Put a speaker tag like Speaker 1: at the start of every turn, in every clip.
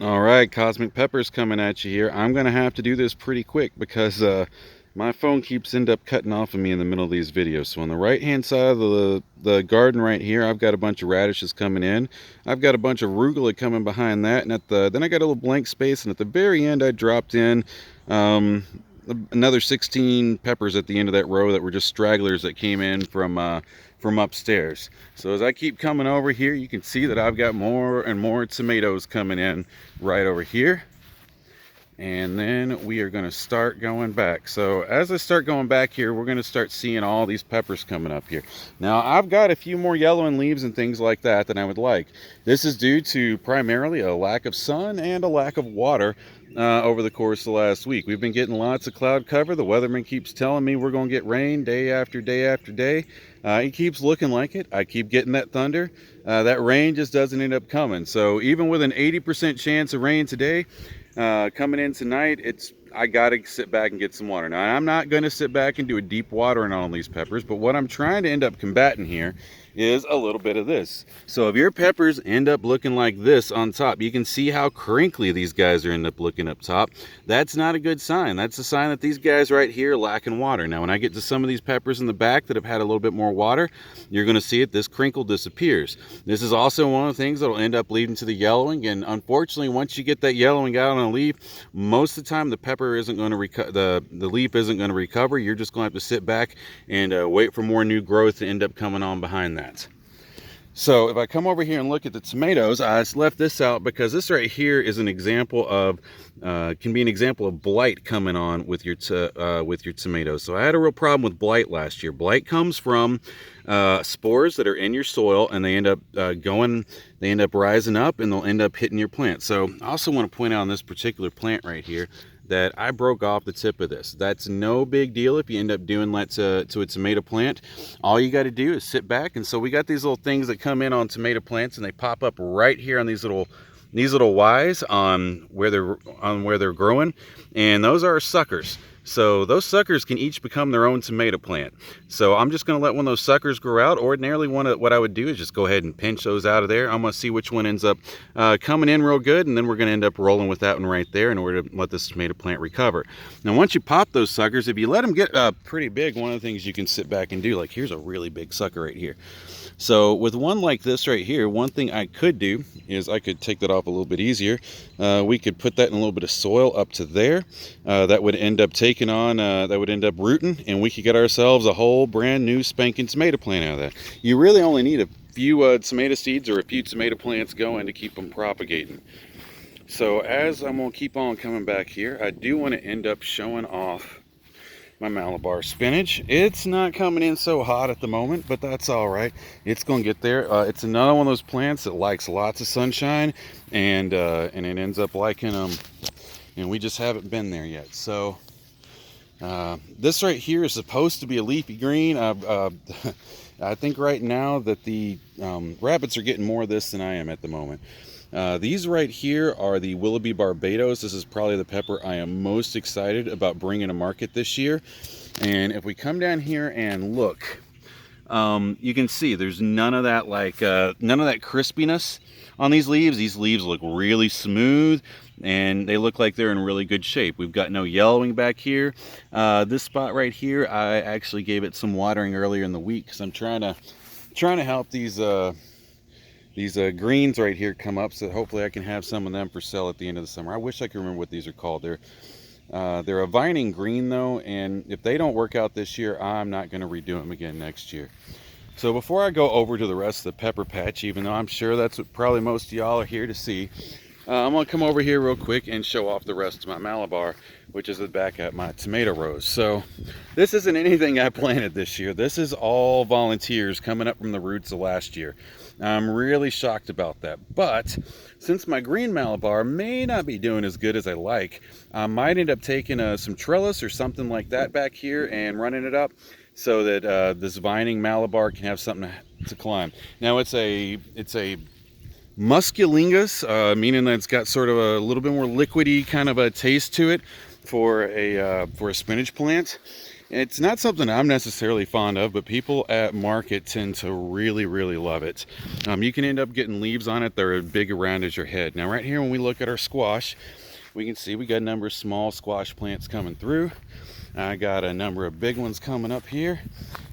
Speaker 1: All right, Cosmic Peppers coming at you here. I'm going to have to do this pretty quick because my phone keeps end up cutting off of me in the middle of these videos. So on the right-hand side of the garden right here, I've got a bunch of radishes coming in. I've got a bunch of arugula coming behind that, and then I got a little blank space, and at the very end I dropped in um, another 16 peppers at the end of that row that were just stragglers that came in from upstairs. So as I keep coming over here, you can see that I've got more and more tomatoes coming in right over here. And then we are going to start going back. So as I start going back here, we're going to start seeing all these peppers coming up here. Now I've got a few more yellowing leaves and things like that than I would like. This is due to primarily a lack of sun and a lack of water over the course of the last week. We've been getting lots of cloud cover. The weatherman keeps telling me we're going to get rain day after day after day. It keeps looking like it. I keep getting that thunder. That rain just doesn't end up coming. So even with an 80% chance of rain today, coming in tonight, I gotta sit back and get some water. Now I'm not gonna sit back and do a deep watering on these peppers, but what I'm trying to end up combating here is a little bit of this. So if your peppers end up looking like this on top, you can see how crinkly these guys are end up looking up top. That's not a good sign. That's a sign that these guys right here are lacking water. Now when I get to some of these peppers in the back that have had a little bit more water, you're going to see it, this crinkle disappears. This is also one of the things that will end up leading to the yellowing, and unfortunately once you get that yellowing out on a leaf, most of the time the pepper isn't going to recover, the leaf isn't going to recover. You're just going to have to sit back and wait for more new growth to end up coming on behind that. So if I come over here and look at the tomatoes, I left this out because this right here is an example of, can be an example of blight coming on with your tomatoes. So I had a real problem with blight last year. Blight comes from spores that are in your soil, and they end up they end up rising up, and they'll end up hitting your plant. So I also want to point out on this particular plant right here that I broke off the tip of this. That's no big deal if you end up doing that to a tomato plant. All you got to do is sit back. And so we got these little things that come in on tomato plants, and they pop up right here on these little Ys on where they're growing, and those are suckers. So those suckers can each become their own tomato plant. So I'm just going to let one of those suckers grow out. Ordinarily, what I would do is just go ahead and pinch those out of there. I'm going to see which one ends up coming in real good, and then we're going to end up rolling with that one right there in order to let this tomato plant recover. Now, once you pop those suckers, if you let them get pretty big, one of the things you can sit back and do, like here's a really big sucker right here. So with one like this right here, one thing I could do is I could take that off a little bit easier. We could put that in a little bit of soil up to there. That would end up taking on, that would end up rooting, and we could get ourselves a whole brand new spanking tomato plant out of that. You really only need a few tomato seeds or a few tomato plants going to keep them propagating. So as I'm going to keep on coming back here, I do want to end up showing off my Malabar spinach. It's not coming in so hot at the moment, but that's all right. It's going to get there. It's another one of those plants that likes lots of sunshine, and it ends up liking them, and we just haven't been there yet. So this right here is supposed to be a leafy green. I think right now that the rabbits are getting more of this than I am at the moment. These right here are the Willoughby Barbados. This is probably the pepper I am most excited about bringing to market this year. And if we come down here and look, you can see there's none of that none of that crispiness on these leaves. These leaves look really smooth, and they look like they're in really good shape. We've got no yellowing back here. This spot right here, I actually gave it some watering earlier in the week because I'm trying to help these greens right here come up, so hopefully I can have some of them for sale at the end of the summer. I wish I could remember what these are called. They're a vining green though, and if they don't work out this year, I'm not going to redo them again next year. So before I go over to the rest of the pepper patch, even though I'm sure that's what probably most of y'all are here to see, I'm going to come over here real quick and show off the rest of my Malabar, which is back at my tomato rows. So this isn't anything I planted this year. This is all volunteers coming up from the roots of last year. I'm really shocked about that. But since my green Malabar may not be doing as good as I like, I might end up taking some trellis or something like that back here and running it up so that this vining Malabar can have something to climb. Now it's a musculingus, meaning that it's got sort of a little bit more liquidy kind of a taste to it for a spinach plant. It's not something I'm necessarily fond of, but people at market tend to really, really love it. You can end up getting leaves on it that are big around as your head. Now right here, when we look at our squash, we can see we got a number of small squash plants coming through. I got a number of big ones coming up here,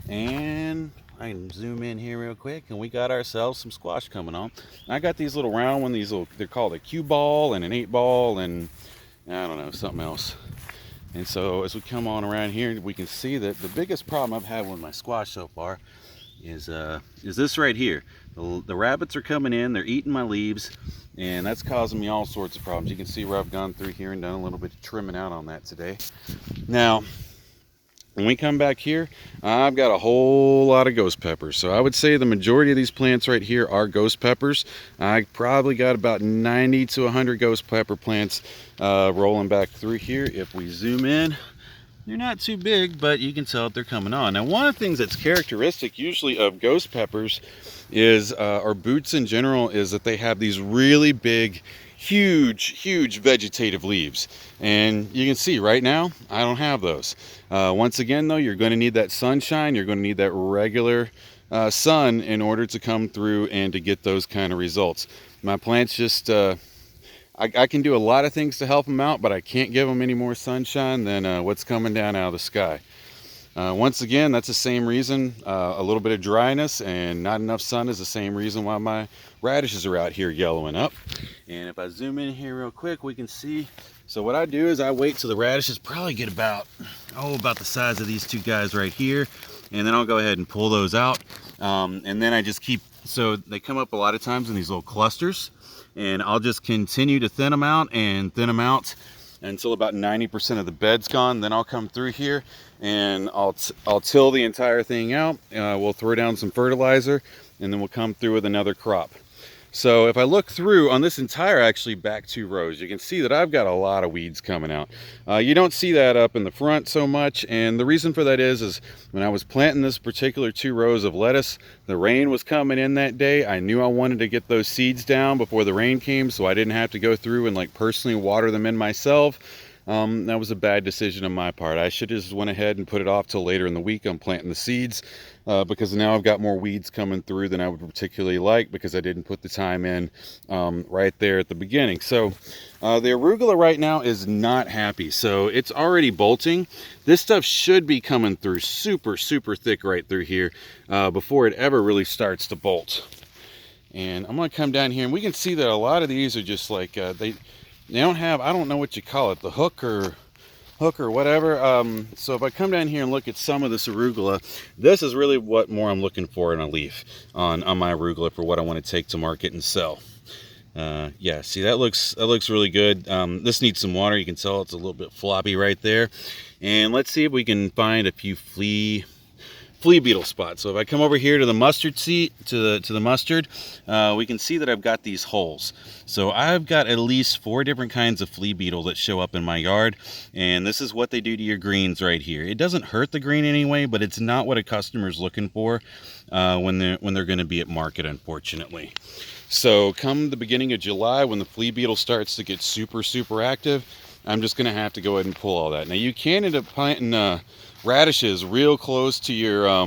Speaker 1: and I can zoom in here real quick, and we got ourselves some squash coming on. I got these little round ones, they're called a cue ball and an 8-ball, and I don't know, something else. And so as we come on around here, we can see that the biggest problem I've had with my squash so far is this right here. The rabbits are coming in, they're eating my leaves, and that's causing me all sorts of problems. You can see where I've gone through here and done a little bit of trimming out on that today. Now, when we come back here, I've got a whole lot of ghost peppers. So I would say the majority of these plants right here are ghost peppers. I probably got about 90 to 100 ghost pepper plants rolling back through here. If we zoom in, they're not too big, but you can tell that they're coming on. Now, one of the things that's characteristic usually of ghost peppers is, or boots in general, is that they have these really big, huge vegetative leaves. And you can see right now, I don't have those. Once again, though, you're going to need that sunshine. You're going to need that regular sun in order to come through and to get those kind of results. My plants just... I can do a lot of things to help them out, but I can't give them any more sunshine than what's coming down out of the sky. Once again, that's the same reason. A little bit of dryness and not enough sun is the same reason why my radishes are out here yellowing up. And if I zoom in here real quick, we can see. So what I do is I wait till the radishes probably get about the size of these two guys right here. And then I'll go ahead and pull those out. And then I just keep, so they come up a lot of times in these little clusters. And I'll just continue to thin them out until about 90% of the bed's gone. Then I'll come through here and I'll till the entire thing out. We'll throw down some fertilizer, and then we'll come through with another crop. So if I look through on this entire actually back 2 rows, you can see that I've got a lot of weeds coming out. You don't see that up in the front so much, and the reason for that is when I was planting this particular 2 rows of lettuce, the rain was coming in that day. I knew I wanted to get those seeds down before the rain came, so I didn't have to go through and like personally water them in myself. That was a bad decision on my part. I should have just went ahead and put it off till later in the week. I'm planting the seeds because now I've got more weeds coming through than I would particularly like because I didn't put the time in right there at the beginning. So the arugula right now is not happy. So it's already bolting. This stuff should be coming through super thick right through here before it ever really starts to bolt. And I'm going to come down here, and we can see that a lot of these are just like they don't have, I don't know what you call it, the hook or whatever. So if I come down here and look at some of this arugula, this is really what more I'm looking for in a leaf on my arugula for what I want to take to market and sell. Yeah, see, that looks really good. This needs some water. You can tell it's a little bit floppy right there. And let's see if we can find a few flea beetle spots. So if I come over here to the mustard seed, to the mustard, we can see that I've got these holes. So I've got at least 4 different kinds of flea beetle that show up in my yard, and this is what they do to your greens right here. It doesn't hurt the green anyway, but it's not what a customer's looking for when they're going to be at market, unfortunately. So come the beginning of July, when the flea beetle starts to get super active, I'm just going to have to go ahead and pull all that. Now you can end up planting radishes real close to your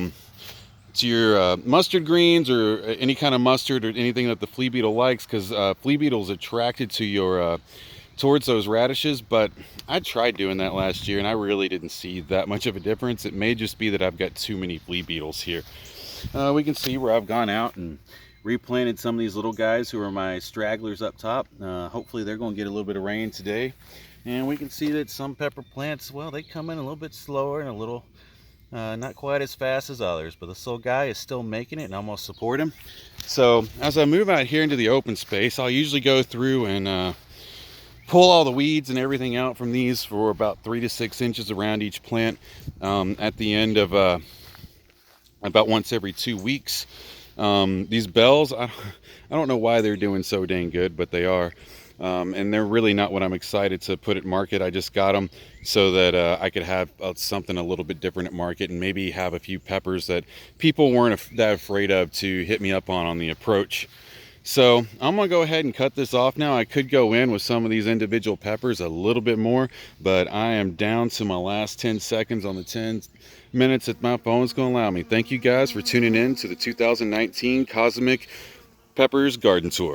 Speaker 1: mustard greens or any kind of mustard or anything that the flea beetle likes, because flea beetle's attracted to your towards those radishes. But I tried doing that last year and I really didn't see that much of a difference. It may just be that I've got too many flea beetles here. We can see where I've gone out and replanted some of these little guys who are my stragglers up top. Hopefully they're going to get a little bit of rain today. And we can see that some pepper plants, well, they come in a little bit slower and a little not quite as fast as others, but this little guy is still making it, and I'm going to support him. So as I move out here into the open space, I'll usually go through and pull all the weeds and everything out from these for about 3 to 6 inches around each plant at the end of about once every 2 weeks. These bells, I don't know why they're doing so dang good, but they are. And they're really not what I'm excited to put at market. I just got them so that I could have something a little bit different at market, and maybe have a few peppers that people weren't that afraid of to hit me up on the approach. So I'm gonna go ahead and cut this off now. I could go in with some of these individual peppers a little bit more, but I am down to my last 10 seconds on the 10 minutes that my phone's gonna allow me. Thank you guys for tuning in to the 2019 Cosmic Peppers Garden Tour.